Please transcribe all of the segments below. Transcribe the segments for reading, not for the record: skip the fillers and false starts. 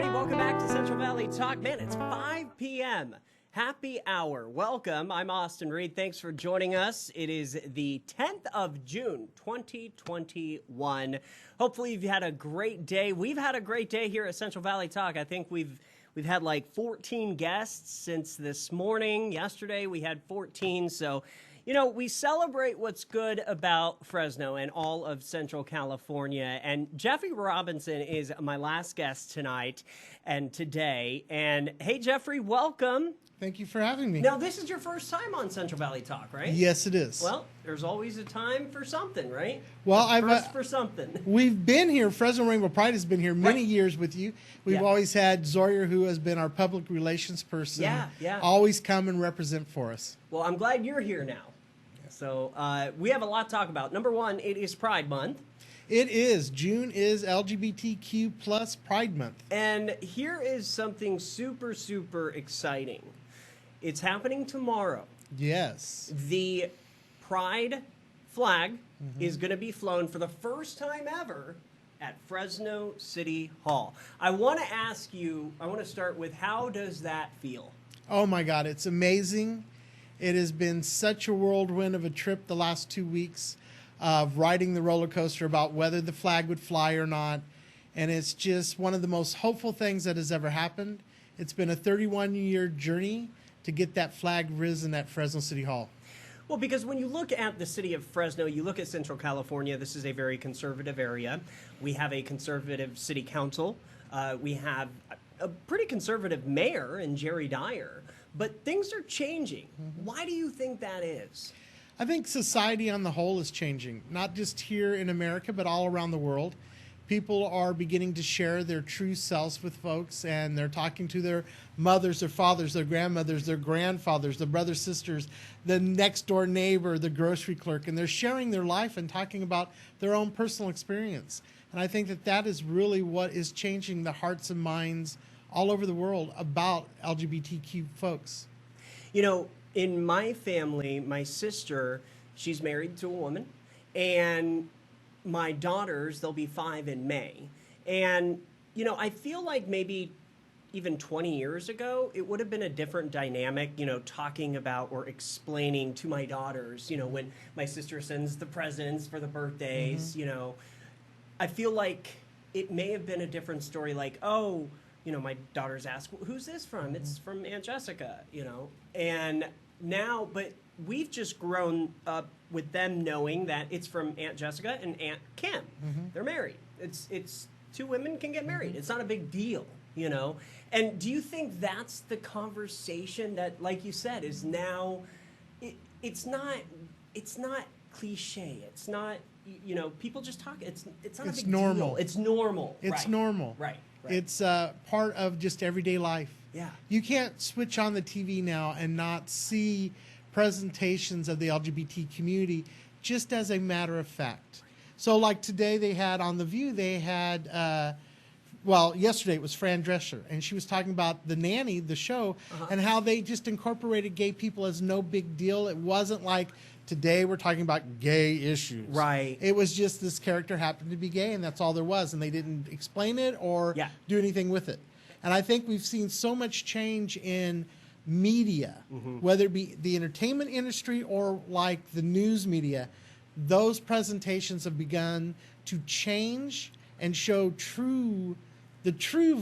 everybody. Welcome back to Central Valley Talk. Man, it's 5 p.m. Happy hour. Welcome. I'm Austin Reed. Thanks for joining us. It is the 10th of June, 2021. Hopefully you've had a great day. We've had a great day here at Central Valley Talk. I think we've had like 14 guests since this morning. Yesterday we had 14. So, you know, we celebrate what's good about Fresno and all of Central California. And Jeffery Robinson is my last guest tonight and today. And hey, Jeffery, welcome. Thank you for having me. Now, this is your first time on Central Valley Talk, right? Yes, it is. Well, there's always a time for something, right? Well, First for something. We've been here. Fresno Rainbow Pride has been here many years with you. We've always had Zoya, who has been our public relations person. Always come and represent for us. Well, I'm glad you're here now. So we have a lot to talk about. Number one, it is Pride Month. It is. June is LGBTQ plus Pride Month. And here is something super, super exciting. It's happening tomorrow. Yes. The Pride flag is going to be flown for the first time ever at Fresno City Hall. I want to ask you, I want to start with, how does that feel? Oh my God, it's amazing. It has been such a whirlwind of a trip the last 2 weeks of riding the roller coaster about whether the flag would fly or not. And it's just one of the most hopeful things that has ever happened. It's been a 31-year journey to get that flag risen at Fresno City Hall. Well, because when you look at the city of Fresno, you look at Central California, this is a very conservative area. We have a conservative city council. We have a pretty conservative mayor in Jeffery. But things are changing. Why do you think that is? I think society on the whole is changing, not just here in America, but all around the world. People are beginning to share their true selves with folks, and they're talking to their mothers, their fathers, their grandmothers, their grandfathers, their brothers, sisters, the next door neighbor, the grocery clerk, and they're sharing their life and talking about their own personal experience. And I think that that is really what is changing the hearts and minds all over the world about LGBTQ folks. You know, in my family, my sister, she's married to a woman, and my daughters, they'll be 5 in May. And, you know, I feel like maybe even 20 years ago, it would have been a different dynamic, you know, talking about or explaining to my daughters, you know, when my sister sends the presents for the birthdays, you know, I feel like it may have been a different story, like, oh, you know, my daughters ask, who's this from? It's from Aunt Jessica, you know. And now, but we've just grown up with them knowing that it's from Aunt Jessica and Aunt Kim. They're married. It's two women can get married. It's not a big deal, you know. And do you think that's the conversation that, like you said, is now, it's not cliche. It's not, you know, people just talk. It's not a big normal. deal. It's normal. It's normal. Right. It's part of just everyday life. Yeah. You can't switch on the TV now and not see presentations of the LGBT community just as a matter of fact. So like today they had on The View, they had, well, yesterday it was Fran Drescher, and she was talking about The Nanny, the show, and how they just incorporated gay people as no big deal. It wasn't like, today we're talking about gay issues. Right. It was just this character happened to be gay, and that's all there was, and they didn't explain it or do anything with it. And I think we've seen so much change in media, whether it be the entertainment industry or like the news media. Those presentations have begun to change and show the true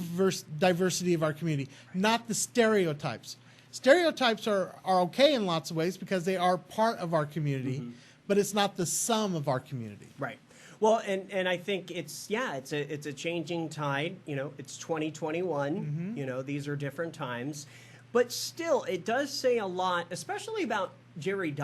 diversity of our community, not the stereotypes. Stereotypes are okay in lots of ways because they are part of our community, but it's not the sum of our community. Right. Well, and I think it's a changing tide. You know, it's 2021. You know, these are different times. But still, it does say a lot, especially about Jeffery,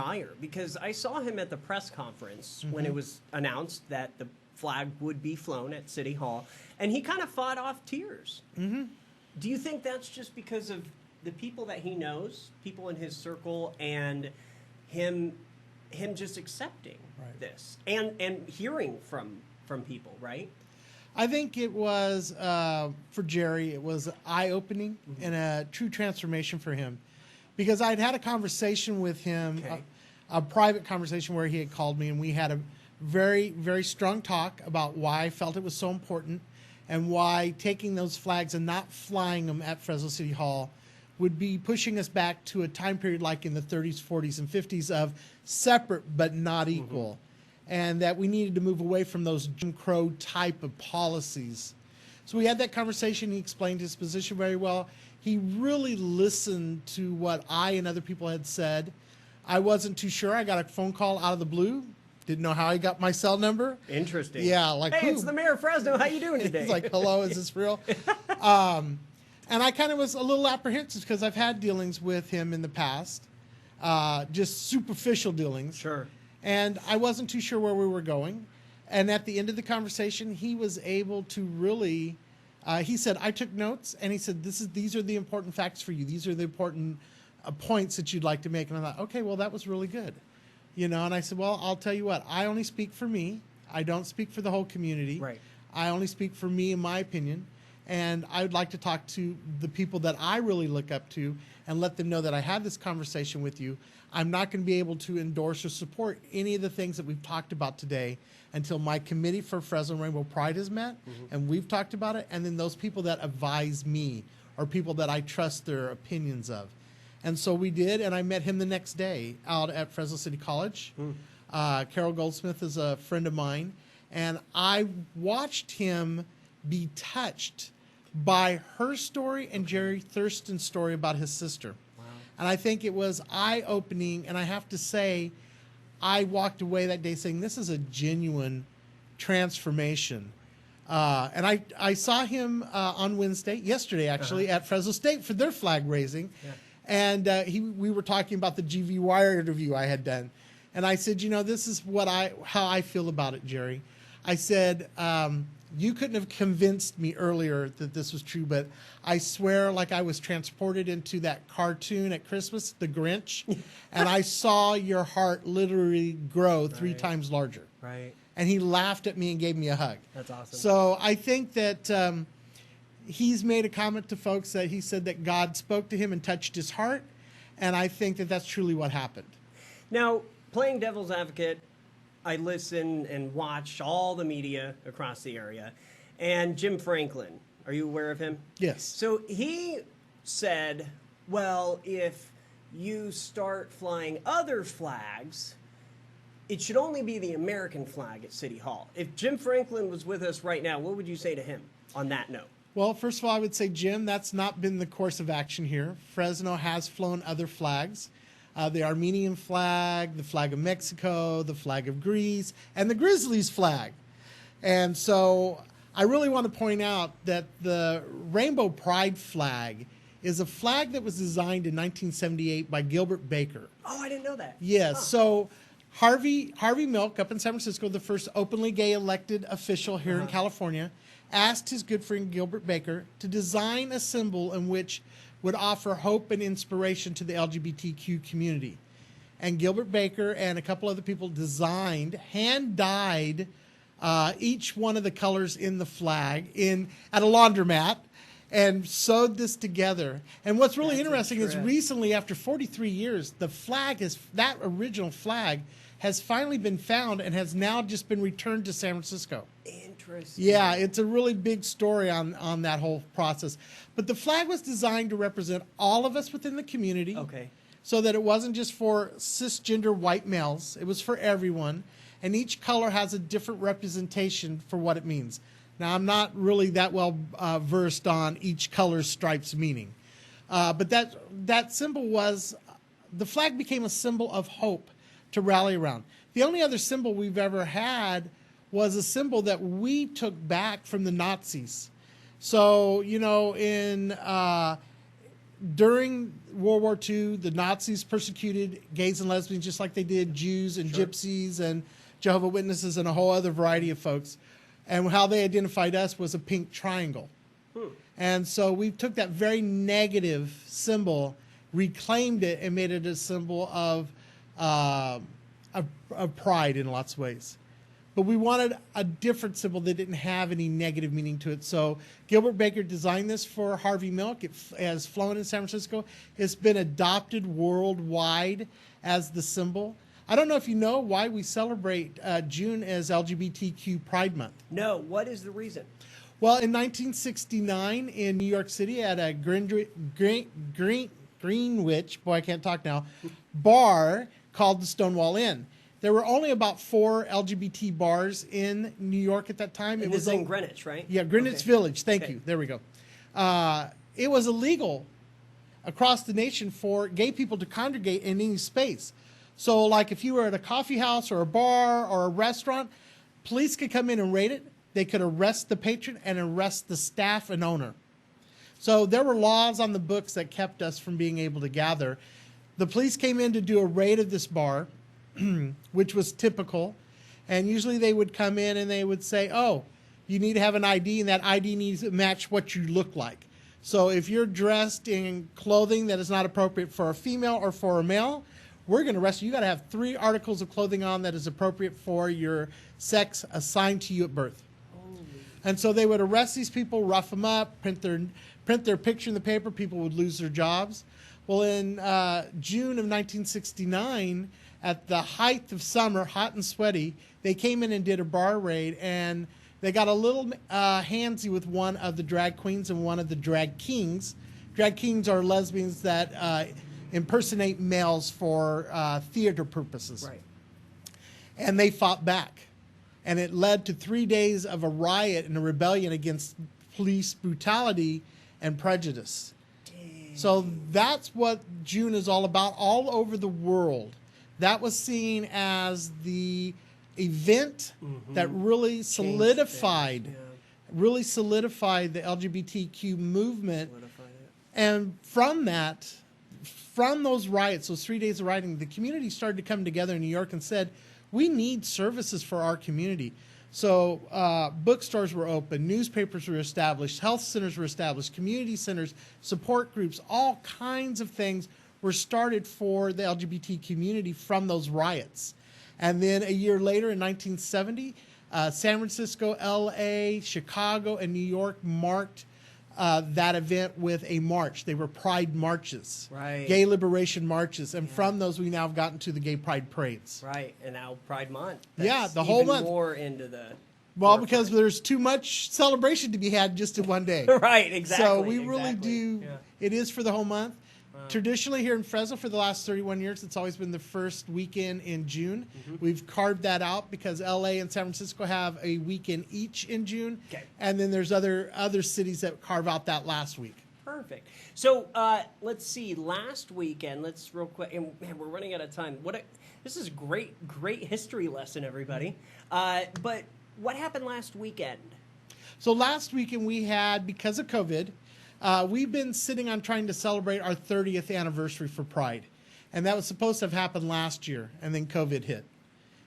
because I saw him at the press conference when it was announced that the flag would be flown at City Hall, and he kind of fought off tears. Do you think that's just because of the people that he knows, people in his circle, and him just accepting this and hearing from people, right? I think it was, for Jerry, it was eye-opening and a true transformation for him. Because I'd had a conversation with him, a private conversation where he had called me, and we had a very, very strong talk about why I felt it was so important. and why taking those flags and not flying them at Fresno City Hall would be pushing us back to a time period like in the 30s, 40s, and 50s of separate but not equal, and that we needed to move away from those Jim Crow type of policies. So we had that conversation. He explained his position very well. He really listened to what I and other people had said. I wasn't too sure. I got a phone call out of the blue. Didn't know how he got my cell number. Interesting. Yeah, like, hey, it's the mayor of Fresno. How you doing today? He's like, hello, is this real? And I kind of was a little apprehensive because I've had dealings with him in the past, just superficial dealings. Sure. And I wasn't too sure where we were going. And at the end of the conversation, he was able to really, he said, I took notes, and he said, these are the important facts for you. These are the important points that you'd like to make. And I thought, okay, well, that was really good. You know, and I said, well, I'll tell you what, I only speak for me. I don't speak for the whole community. Right. I only speak for me and my opinion. And I would like to talk to the people that I really look up to and let them know that I had this conversation with you. I'm not going to be able to endorse or support any of the things that we've talked about today until my committee for Fresno Rainbow Pride is met, and we've talked about it, and then those people that advise me or people that I trust their opinions of. And so we did, and I met him the next day out at Fresno City College. Carol Goldsmith is a friend of mine, and I watched him be touched by her story and Jerry Thurston's story about his sister. Wow. And I think it was eye-opening, and I have to say, I walked away that day saying, this is a genuine transformation. And I saw him on yesterday actually, at Fresno State for their flag raising. Yeah. And we were talking about the GV Wire interview I had done. And I said, you know, this is how I feel about it, Jerry. I said, you couldn't have convinced me earlier that this was true, but I swear like I was transported into that cartoon at Christmas, The Grinch, and I saw your heart literally grow 3 times larger. Right. And he laughed at me and gave me a hug. That's awesome. So I think that he's made a comment to folks that he said that God spoke to him and touched his heart, and I think that that's truly what happened. Now, playing devil's advocate, I listen and watch all the media across the area. And Jim Franklin, are you aware of him? Yes. So he said, well, if you start flying other flags, it should only be the American flag at City Hall. If Jim Franklin was with us right now, what would you say to him on that note? Well, first of all, I would say, Jim, that's not been the course of action here. Fresno has flown other flags. The Armenian flag, the flag of Mexico, the flag of Greece, and the Grizzlies flag. And so I really want to point out that the Rainbow Pride flag is a flag that was designed in 1978 by Gilbert Baker. Oh, I didn't know that. Yes. Huh. So Harvey Milk up in San Francisco, the first openly gay elected official here in California, asked his good friend Gilbert Baker to design a symbol in which would offer hope and inspiration to the LGBTQ community. And Gilbert Baker and a couple other people hand-dyed each one of the colors in the flag at a laundromat and sewed this together. And what's really interesting is recently, after 43 years, that original flag has finally been found and has now just been returned to San Francisco. Interesting. Yeah, it's a really big story on that whole process. But the flag was designed to represent all of us within the community. Okay. So that it wasn't just for cisgender white males. It was for everyone. And each color has a different representation for what it means. Now, I'm not really that well versed on each color's stripes meaning. But that symbol the flag became a symbol of hope to rally around. The only other symbol we've ever had was a symbol that we took back from the Nazis. So, you know, during World War II, the Nazis persecuted gays and lesbians just like they did Jews and gypsies and Jehovah's Witnesses and a whole other variety of folks. And how they identified us was a pink triangle. And so we took that very negative symbol, reclaimed it, and made it a symbol of pride in lots of ways. But we wanted a different symbol that didn't have any negative meaning to it. So Gilbert Baker designed this for Harvey Milk. It has flown in San Francisco. It's been adopted worldwide as the symbol. I don't know if you know why we celebrate June as LGBTQ Pride Month. No, what is the reason? Well, in 1969 in New York City at a Greenwich, boy, I can't talk now, bar called the Stonewall Inn. There were only about 4 LGBT bars in New York at that time. It was in Greenwich, right? Yeah, Greenwich Village. Thank you. There we go. It was illegal across the nation for gay people to congregate in any space. So, like, if you were at a coffee house or a bar or a restaurant, police could come in and raid it. They could arrest the patron and arrest the staff and owner. So there were laws on the books that kept us from being able to gather. The police came in to do a raid of this bar, which was typical. And usually they would come in and they would say, oh, you need to have an ID, and that ID needs to match what you look like. So if you're dressed in clothing that is not appropriate for a female or for a male, we're going to arrest you. You got to have 3 articles of clothing on that is appropriate for your sex assigned to you at birth. And so they would arrest these people, rough them up, print their picture in the paper. People would lose their jobs. Well, in June of 1969, at the height of summer, hot and sweaty, they came in and did a bar raid, and they got a little handsy with one of the drag queens and one of the drag kings. Drag kings are lesbians that impersonate males for theater purposes. Right. And they fought back. And it led to 3 days of a riot and a rebellion against police brutality and prejudice. Dang. So that's what June is all about all over the world. That was seen as the event that really solidified the LGBTQ movement. And from those riots, those 3 days of rioting, the community started to come together in New York and said, we need services for our community. So bookstores were open, newspapers were established, health centers were established, community centers, support groups, all kinds of things were started for the LGBT community from those riots. And then a year later in 1970, San Francisco, LA, Chicago, and New York marked that event with a march. They were pride marches, right? Gay liberation marches, and from those we now have gotten to the gay pride parades, right? And now Pride Month, the whole month more into the because there's too much celebration to be had just in one day, right? Exactly. So we really do. Yeah. It is for the whole month. Traditionally here in Fresno for the last 31 years, it's always been the first weekend in June. We've carved that out because LA and San Francisco have a weekend each in June. Okay. And then there's other cities that carve out that last week. Perfect. So let's see. Last weekend, let's real quick, and man, we're running out of time. This is a great history lesson, everybody. But what happened last weekend? So last weekend we had, because of COVID, we've been sitting on trying to celebrate our 30th anniversary for Pride. And that was supposed to have happened last year, and then COVID hit.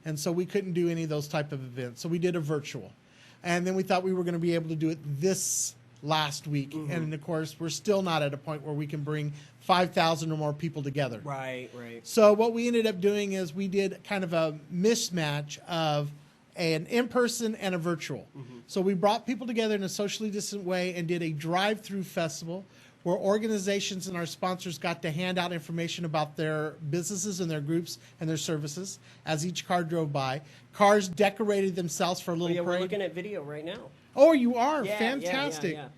And so we couldn't do any of those type of events. So we did a virtual. And then we thought we were going to be able to do it this last week. And, of course, we're still not at a point where we can bring 5,000 or more people together. Right. So what we ended up doing is we did kind of a mismatch of an in-person and a virtual. So we brought people together in a socially distant way and did a drive-through festival where organizations and our sponsors got to hand out information about their businesses and their groups and their services as each car drove by. Cars decorated themselves for a little parade. We're looking at video right now. Oh, you are? Yeah, fantastic. Yeah.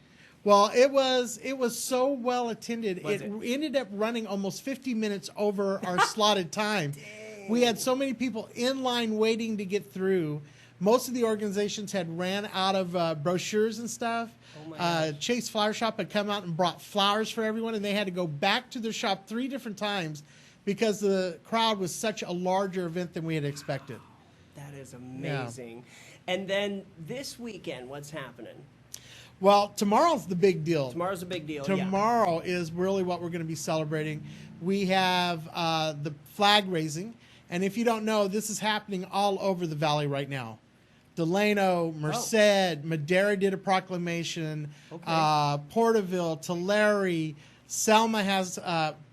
Well, it was so well attended. It ended up running almost 50 minutes over our slotted time. Dang. We had so many people in line waiting to get through. Most of the organizations had ran out of brochures and stuff. Chase Flower Shop had come out and brought flowers for everyone, and they had to go back to their shop 3 different times because the crowd was such a larger event than we had expected. That is amazing. Yeah. And then this weekend, what's happening? Well, tomorrow's the big deal. Tomorrow's a big deal. Tomorrow is really what we're going to be celebrating. We have the flag raising, and if you don't know, this is happening all over the valley right now. Delano, Merced, Madera did a proclamation. Porterville, Tulare, Selma has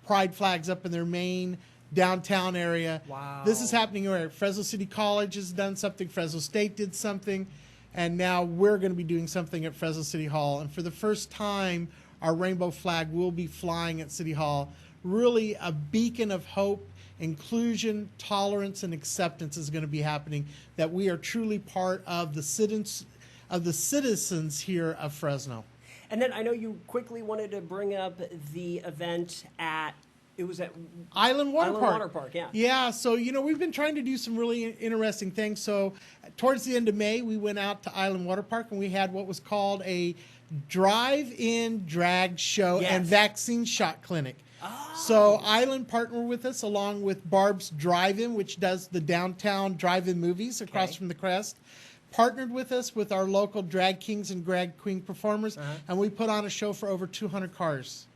pride flags up in their main downtown area. Wow. This is happening where Fresno City College has done something, Fresno State did something, and now we're going to be doing something at Fresno City Hall. And for the first time, our rainbow flag will be flying at City Hall. Really a beacon of hope, inclusion, tolerance, and acceptance is going to be happening, that we are truly part of the of the citizens here of Fresno. And then I know you quickly wanted to bring up the event at, it was at Island Water Park, yeah. Yeah, so, we've been trying to do some really interesting things. So towards the end of May, we went out to Island Water Park, and we had what was called a drive-in drag show and vaccine shot clinic. Oh. So Island partnered with us along with Barb's Drive-In, which does the downtown drive-in movies across from the Crest. Partnered with us with our local drag kings and drag queen performers, and we put on a show for over 200 cars.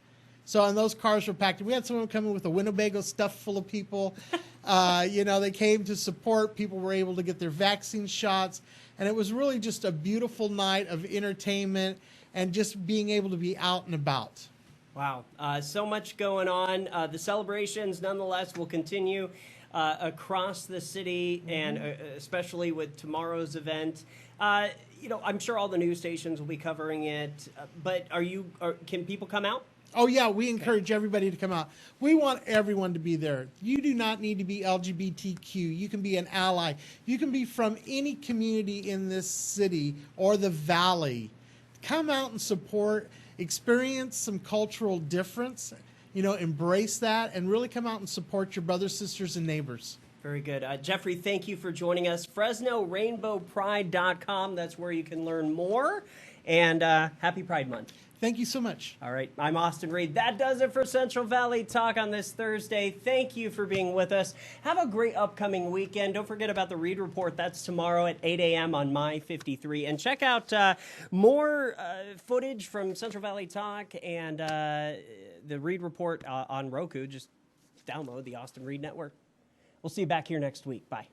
So, and those cars were packed. We had someone come in with a Winnebago stuffed full of people. They came to support. People were able to get their vaccine shots, and it was really just a beautiful night of entertainment and just being able to be out and about. Wow, so much going on. The celebrations, nonetheless, will continue across the city, and especially with tomorrow's event. I'm sure all the news stations will be covering it, but can people come out? Oh, yeah, we encourage everybody to come out. We want everyone to be there. You do not need to be LGBTQ. You can be an ally. You can be from any community in this city or the valley. Come out and support, experience some cultural difference, embrace that, and really come out and support your brothers, sisters, and neighbors. Very good. Jeffrey, thank you for joining us. FresnoRainbowPride.com. That's where you can learn more. And happy Pride Month. Thank you so much. All right. I'm Austin Reed. That does it for Central Valley Talk on this Thursday. Thank you for being with us. Have a great upcoming weekend. Don't forget about the Reed Report. That's tomorrow at 8 a.m. on My 53. And check out more footage from Central Valley Talk and the Reed Report on Roku. Just download the Austin Reed Network. We'll see you back here next week. Bye.